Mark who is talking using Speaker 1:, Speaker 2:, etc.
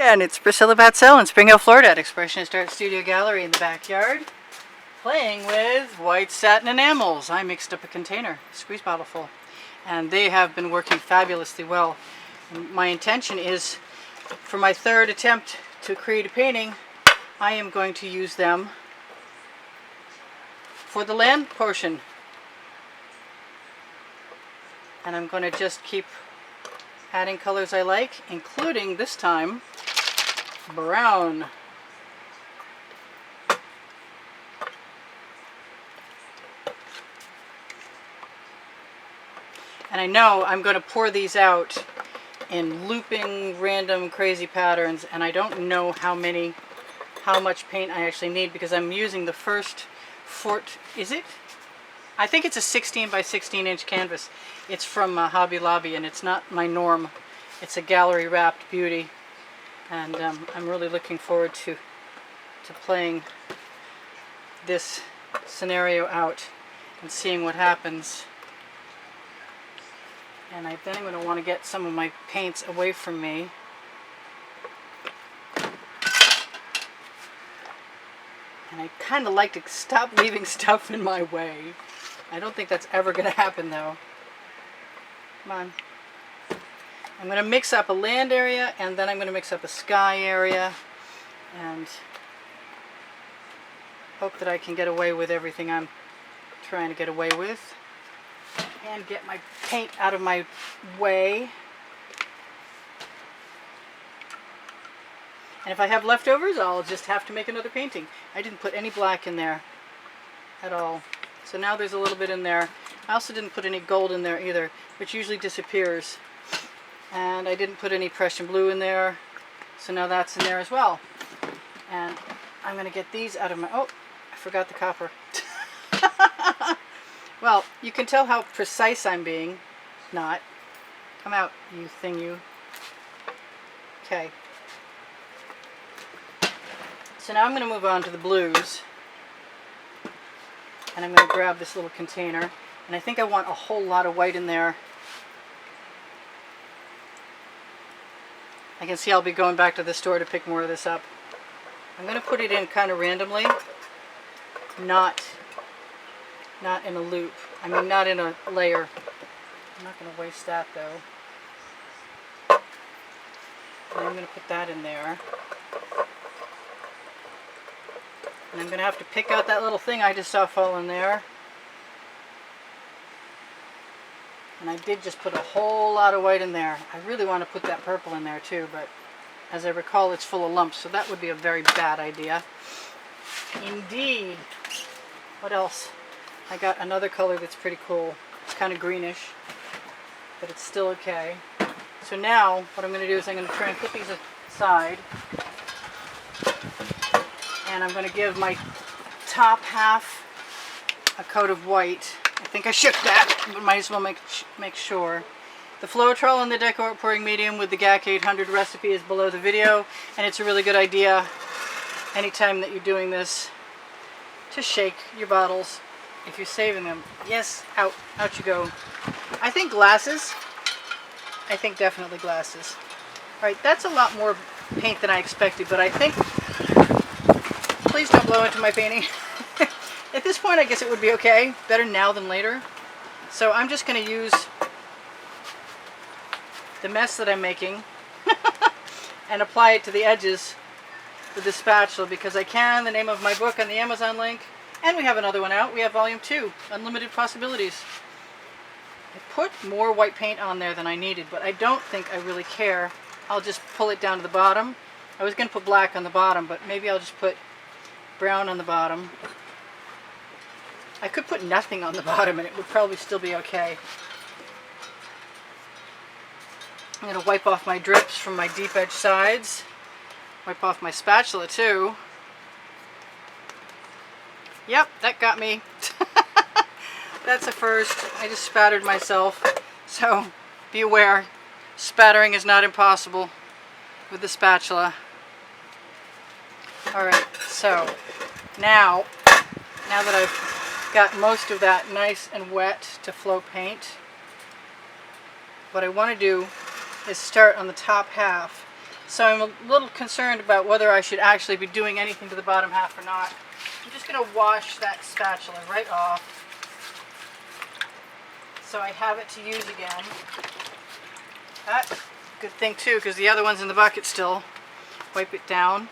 Speaker 1: And it's Priscilla Batzell in Spring Hill, Florida at Expressionist Art Studio Gallery in the backyard, playing with white satin enamels. I mixed up a container, a squeeze bottle full, and they have been working fabulously well. And my intention is, for my third attempt to create a painting, I am going to use them for the land portion. And I'm going to just keep adding colors I like, including this time brown. And I know I'm going to pour these out in looping random crazy patterns, and I don't know how much paint I actually need, because I'm using the first is it? I think it's a 16 by 16 inch canvas. It's from Hobby Lobby, and it's not my norm. It's a gallery wrapped beauty, and I'm really looking forward to playing this scenario out and seeing what happens. And then I'm going to want to get some of my paints away from me. And I kind of like to stop leaving stuff in my way. I don't think that's ever going to happen, though. Come on. I'm going to mix up a land area, and then I'm going to mix up a sky area, and hope that I can get away with everything I'm trying to get away with, and get my paint out of my way. And if I have leftovers, I'll just have to make another painting. I didn't put any black in there at all. So now there's a little bit in there. I also didn't put any gold in there either, which usually disappears. And I didn't put any Prussian blue in there, so now that's in there as well. And I'm going to get these out of my... Oh, I forgot the copper. Well, you can tell how precise I'm being. Not. Come out, you thing, you. Okay. So now I'm going to move on to the blues. And I'm going to grab this little container. And I think I want a whole lot of white in there. I can see I'll be going back to the store to pick more of this up. I'm going to put it in kind of randomly. Not in a loop. I mean, not in a layer. I'm not going to waste that, though. And I'm going to put that in there. And I'm going to have to pick out that little thing I just saw fall in there. And I did just put a whole lot of white in there. I really want to put that purple in there too, but as I recall, it's full of lumps, so that would be a very bad idea. Indeed. What else? I got another color that's pretty cool. It's kind of greenish, but it's still okay. So now, what I'm going to do is I'm going to try and put these aside. And I'm going to give my top half a coat of white. I think I shook that, but might as well make sure. The Floetrol in the Deco pouring medium with the GAC 800 recipe is below the video, and it's a really good idea anytime that you're doing this to shake your bottles if you're saving them. Yes, out you go. I think glasses. I think definitely glasses. Alright, that's a lot more paint than I expected, but I think... Please don't blow into my painting. At this point, I guess it would be okay. Better now than later. So I'm just going to use the mess that I'm making and apply it to the edges with the spatula, because I can. The name of my book on the Amazon link. And we have another one out. We have volume 2, Unlimited Possibilities. I put more white paint on there than I needed, but I don't think I really care. I'll just pull it down to the bottom. I was going to put black on the bottom, but maybe I'll just put brown on the bottom. I could put nothing on the bottom and it would probably still be okay. I'm going to wipe off my drips from my deep edge sides. Wipe off my spatula too. Yep, that got me. That's a first. I just spattered myself. So be aware, spattering is not impossible with the spatula. Alright, so now that I've got most of that nice and wet to flow paint, what I want to do is start on the top half. So I'm a little concerned about whether I should actually be doing anything to the bottom half or not. I'm just going to wash that spatula right off so I have it to use again. That's a good thing too, because the other one's in the bucket still. Wipe it down.